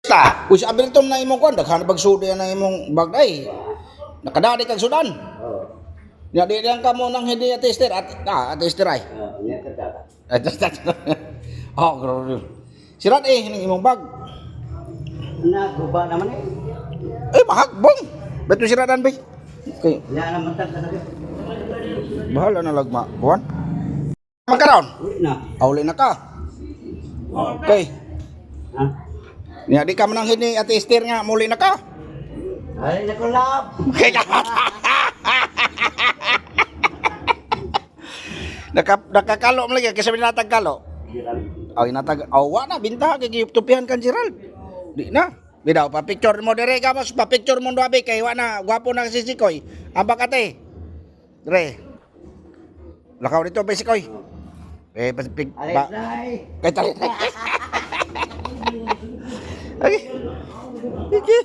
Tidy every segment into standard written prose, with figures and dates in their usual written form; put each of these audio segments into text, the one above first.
Ta, uy sa abiltom na imong kwan, daghan pagsudi na imong bagay. Nakadali kag sudan. Ya di lang ka mo nang hindi tester at tester ay. Oh, grabe. Sirat ning imong bag. Naguba naman Mahakbong. Beto siradan bay. Okay. Ya naman ta talaga. Bahala na lagma. Kuan. Magkaroon. Na. Auli na ka. Okay. Ha? Ya di ka man nang hindi tester nga muli na ka. Ay nakulab. Nakakalo mo lagi kasi binatag kalo. Ay natag awa na binta kay gitupihan kan Gerald. Di na. Bidaw pa picture mo dire ka mas pa picture mo doabe kay wa na gwapo na si Sikoy. Ambak ate. Dire. Lakaw dito ba Sikoy? Ay. Kay tali. Ay. Iki.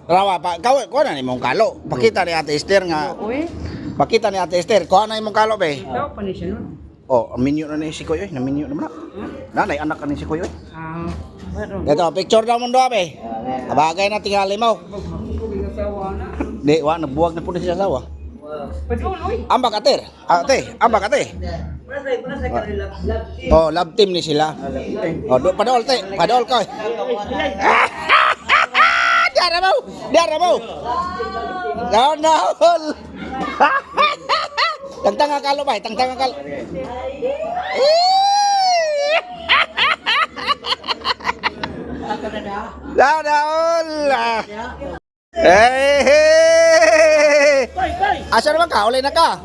Rawa pa ko na nimong kalo. Pakita ni Ate Esther nga. Pakita ni Ate Esther, ko na imong kalo be. Daw pa ni siya nun. Oh, minyo na ni si Koy oy, na minyo naman na. Nanay anak ka ni si Koy oy. Pero, Ito, picture daw mo do be. Abagay na tingali mo. asawa na. Di wa nabuwag na pud siya sawa. Patuloy. Ambak ate. Ambak ate. Oh, love team ni sila. Oh, padol te, padol koy. Diara mo. Naon. Tangtang ang kalo bay, tangtang ang kalo. Naon. Hey! Asa naman ka? Uli na ka?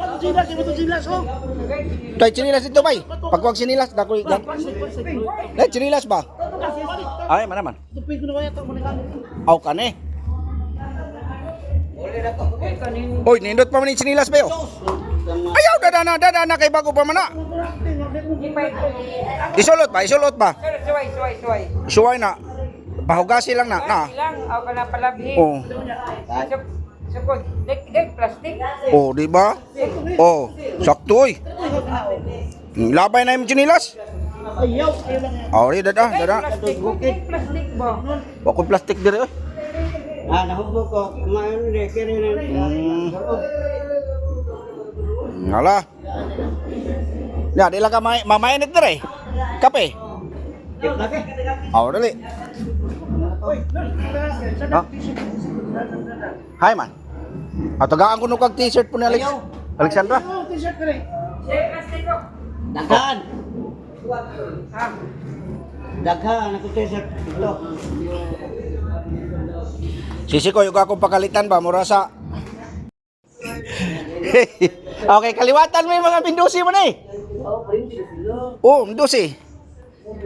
Toy chinilas ito bay. Pagwag sinilas, dakoy. Chinilas ba? Ay, man. Aw ka ni. Oy, nindot pa man yung sinilas ba yo? Ayaw, dadana kay bago pa man na. Isulot ba? Suway. Suway na. Pahugasi lang na. Ilang, ako ka na palabhi. Oh. Sukod, dek, plastic. Oh, di ba? Oh, sakto oy. Labay na yung sinilas. Oh, di dada. Plastic ba? Ako plastic dire oy. Nahubo ko. Kumain de kere na. Ngala. Ya, di lang ka mamainit dire. Kape. Oh, dali. Hi man. Tagaan ko nung kag t-shirt po ni Alexandra. Plastic ko. Daghan. Daghan ako t-shirt ito. Sisi ko yung akong pakalitan ba, mura sa... Okay, kaliwatan mo yung mga Mendosi mo na eh. Oh, Mendosi.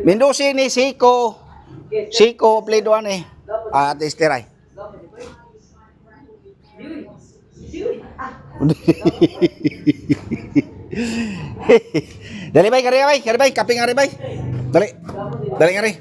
Mendosi ni Siko. Siko, Pleidoan eh. Ate Esteray. Dali bay, kari bay, kaping ari bay. Dali. Dali ngari.